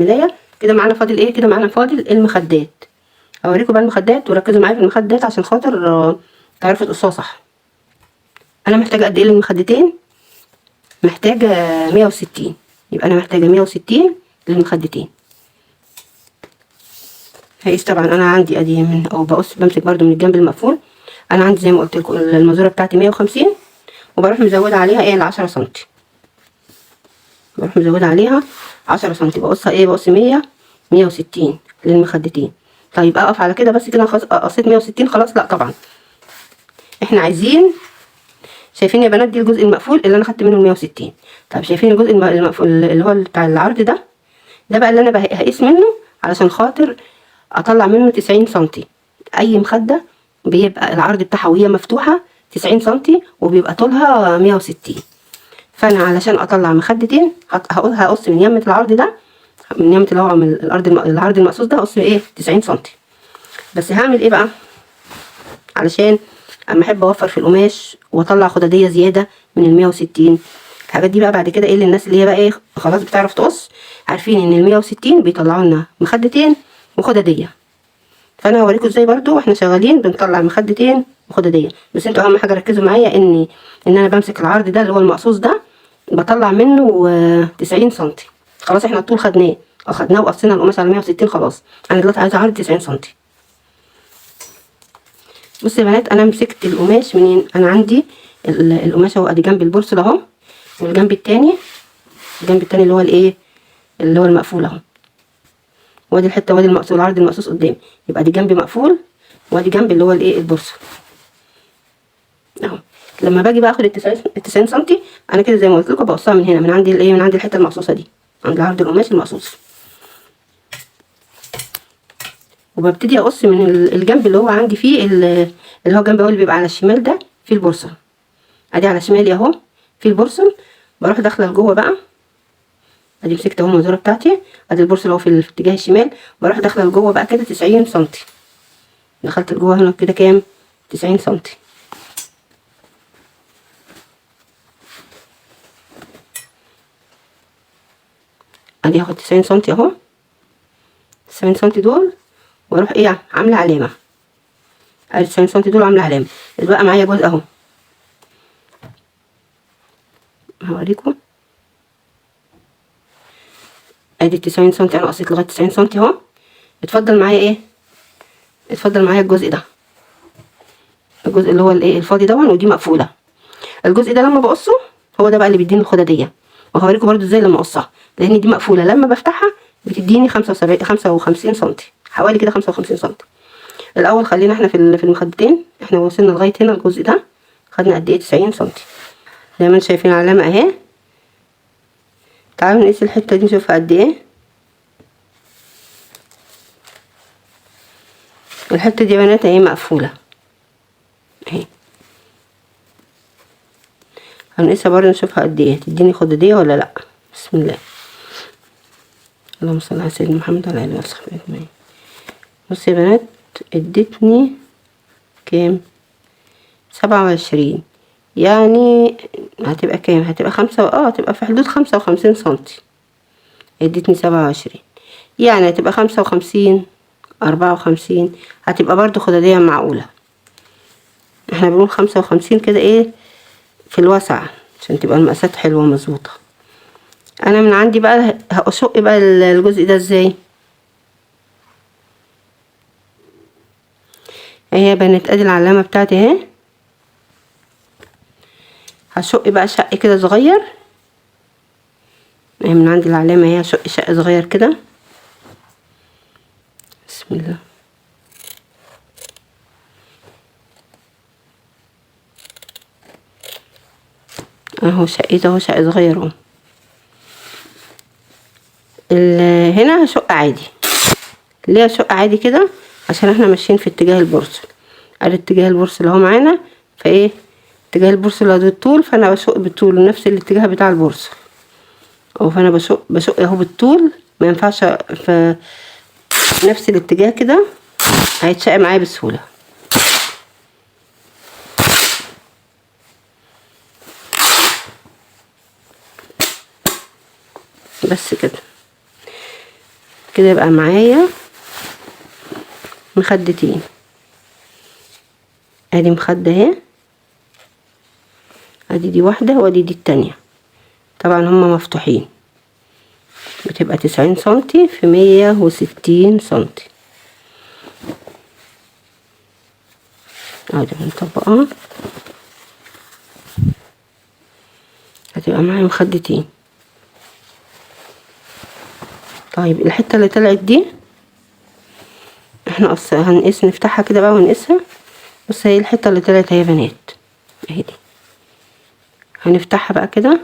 ملايه كده. معانا فاضل ايه؟ كده معانا فاضل المخدات. هوريكم بقى المخدات وركزوا معايا في المخدات عشان خاطر تعرفوا تقصوها صح. انا محتاجه قد ايه للمخدتين؟ محتاجه 160. يبقى انا محتاجه 160 للمخدتين. هقيس طبعا انا عندي ادي من او بقص بمسك برده من الجنب المقفول. انا عندي زي ما قلت لكم المازوره بتاعتي 150 وبروح مزوده عليها ايه ال10 سم. بروح مزوده عليها 10 سم بقصها ايه بقص 160 للمخدتين. طيب اقف على كده بس كده خلاص قصيت 160 خلاص؟ لا طبعا احنا عايزين، شايفين يا بنات دي الجزء المقفول اللي انا خدت منه 160. طب شايفين الجزء المقفول اللي هو بتاع العرض ده بقى اللي انا هقيس منه علشان خاطر اطلع منه 90 سم. اي مخده بيبقى العرض بتاعها وهي مفتوحه 90 سم وبيبقى طولها 160. فانا علشان اطلع مخدتين هقص من يمه العرض ده، من يمه اللي هو من العرض المقصوص ده هقص ايه 90 سم. بس هعمل ايه بقى علشان اما احب اوفر في القماش واطلع خداديه زياده من ال 160؟ الحاجات دي بقى بعد كده ايه للناس اللي هي بقى ايه خلاص بتعرف تقص، عارفين ان ال 160 بيطلعوا لنا مخدتين وخداديه. فانا هوريكم ازاي برضو واحنا شغالين بنطلع مخدتين وخداديه. بس انتوا اهم حاجه ركزوا معايا ان انا بمسك العرض ده اللي هو المقصوص ده بطلع منه 90 سم. خلاص احنا الطول خدناه وقصينا القماش على 160 خلاص. انا دلوقتي عايزه عرض 90 سم. بصوا يا بنات انا مسكت القماش منين؟ انا عندي القماش اهو ادي جنب البورصل اهو، والجنب التاني اللي هو الايه اللي هو المقفول اهو، وادي الحته وادي المقصوص العرض المقصوص قدامي. يبقى دي جنب مقفول وادي جنب اللي هو الايه البورصل اهو. لما باجي بقى اخد ال 90 سم انا كده زي ما قلت لكم بقصها من هنا من عندي الايه من عندي الحته المقصوصه دي عند عرض القماش المقصوص، وببتدي اقص من الجنب اللي هو عندي فيه اللي هو جنب اللي بيبقى على الشمال ده في البورصل. ادي على شمالي اهو في البورصل، بروح داخله لجوه بقى. ادي مسكت اهو المنظوره بتاعتي، ادي البورصل اهو في اتجاه الشمال، بروح داخله لجوه بقى كده 90 سم. دخلت لجوه هنا كده كام 90 سم. ادي هاخد 90 سم اهو، 90 سم دول واروح ايه عامله علامه. ادي 90 سم دول عامله علامه. بقى معايا جزء اهو هوريكم. ادي 90 سم انا قصيت لغايه 90 سم اهو. اتفضل معايا ايه؟ اتفضل معايا الجزء ده، الجزء اللي هو الايه الفاضي ده، ودي مقفوله. الجزء ده لما بقصه هو ده بقى اللي بيديني الخداديه، وهوريكم برده ازاي لما اقصها، لان دي مقفوله لما بفتحها بتديني 55 سم حوالي كده 55 سم. الاول خلينا احنا في المخدتين، احنا وصلنا لغايه هنا الجزء ده خدنا قد ايه 90 سم زي ما انتم شايفين العلامه اهي. تعالوا نقيس الحته دي نشوفها قد ايه. الحته دي يا بنات اهي مقفوله اهي، هنقيسها برضه نشوفها قد ايه تديني خداديه ولا لا. بسم الله، اللهم صل على سيدنا محمد وعلى اله وصحبه اجمعين. بصوا يا بنات ادتني كام 27، يعني هتبقى كام؟ هتبقى هتبقى في حدود 55 سم. ادتني 27 يعني هتبقى 55 54، هتبقى برضو خدادية معقولة. احنا بنقول 55 كده ايه في الوسع عشان تبقى المقاسات حلوة مظبوطة. انا من عندي بقى هشق بقى الجزء ده ازاي اهي يا بنات. ادي العلامة بتاعتي اهي، هشق بقى شق كده صغير اهي من عندي العلامة اهي، هشق شق صغير كده. بسم الله، اهو شقيت اهو شق صغير اهو. هنا هشق عادي. ليه هشق عادي كده؟ عشان احنا ماشيين في اتجاه البورصل. ادي اتجاه البورصل اهو معانا، فايه اتجاه البورصل ادي الطول، فانا بشق بالطول نفس الاتجاه بتاع البورصل اهو. فانا بشق اهو بالطول، ما ينفعش في نفس الاتجاه كده هيتشق معايا بسهوله. بس كده. كده يبقى معايا مخدتين. ادي مخدة اهي، ادي دي واحدة وادي دي التانية، طبعا هما مفتوحين، بتبقى 90 سنتي في 160 سنتي. ادي بنطبقها، هتبقى معايا مخدتين. طيب الحتة اللي طلعت دي احنا هنقيس، نفتحها كده بقى ونقيسها. بص هي الحتة اللي طلعت اهي يا بنات، اهي دي، هنفتحها بقى كده،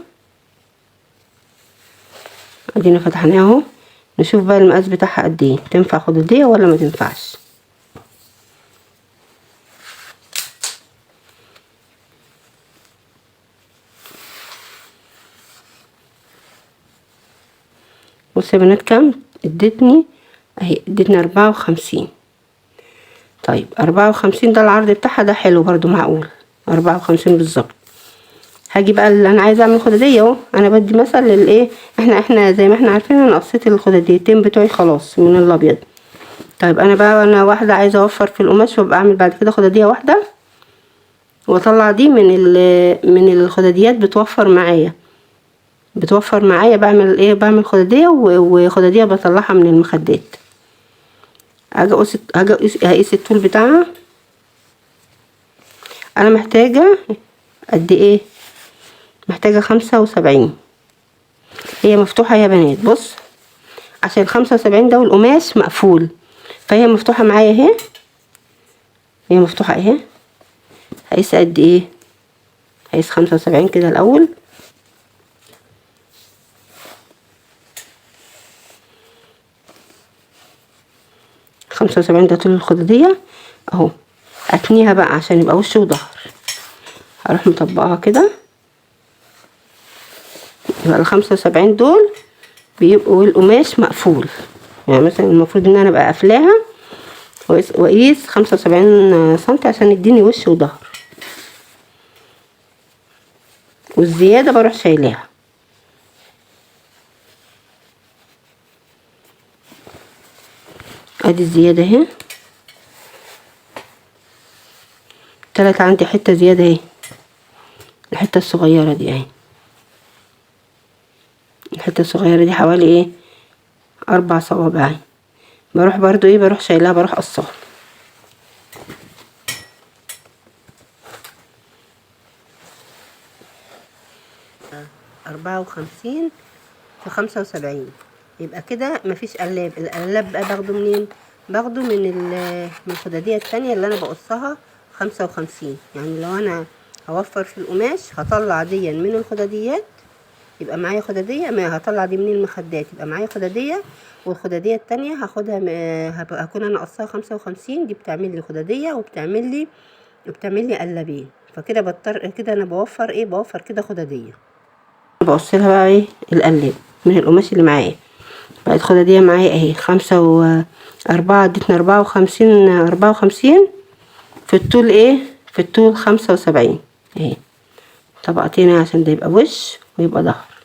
ادينا فتحناها اهو. نشوف بقى المقاس بتاعها قد ايه، تنفع خدودية ولا ما تنفعش. بص يا بنات كام ادتني اهي، ادتني 54. طيب 54 ده العرض بتاعها، ده حلو برضو معقول، 54 بالظبط. هاجي بقى اللي انا عايزه اعمل خداديه اهو، انا بدي مثل للايه، احنا زي ما احنا عارفين انا قصيت الخداديتين بتوعي خلاص من الابيض. طيب انا بقى انا واحده عايزه اوفر في القماش، وابقى اعمل بعد كده خداديه واحده، واطلع دي من الخداديات، بتوفر معايا. بعمل ايه، بعمل خداديه وخداديه بطلعها من المخدات. هاجي اقيس الطول بتاعها. انا محتاجه قد ايه، محتاجه 75. هي مفتوحه يا بنات، بص عشان 75 ده والقماش مقفول، فهي مفتوحه معايا اهي، هي مفتوحه اهي. هقيس قد ايه، هقيس 75 كده الاول. خمسة وسبعين ده طول الخدودية اهو. اتنيها بقى عشان يبقى وش وظهر، هروح مطبقها كده، يبقى ال75 دول بيبقوا القماش مقفول. يعني مثلا المفروض ان انا ابقى قافلاها واقيس 75 سنتي عشان يديني وش وظهر، والزيادة بروح شايلاها. ادي الزيادة اهي، طلعت عندي حتة زيادة اهي، الحتة الصغيرة دي اهي، الحتة الصغيرة دي حوالي ايه 4 صوابع اهي. بروح برضو ايه، بروح شايلاها، بروح قصاها. أربعة وخمسين في 75، يبقى كده مفيش قلاب. القلاب بقى باخده منين، باخده من الخدادية التانية اللي انا بقصها 55. يعني لو انا هوفر في القماش هطلع دي من الخداديات، يبقى معايا خدادية، ما هطلع دي من المخدات يبقى معايا خدادية، والخدادية التانية هاخدها هكون انا قصها 55. دي بتعمل لي خدادية وبتعمل لي قلابين، فكده بضطر كده انا بوفر ايه، بوفر كده خدادية. بقص لها بقى ايه القلاب من القماش اللي معايا. بقت خدادية معايا اهي 5 و4، ادتنا 54 في الطول ايه، في الطول 75 اهي. طبقتين عشان ده يبقى وش ويبقى ظهر.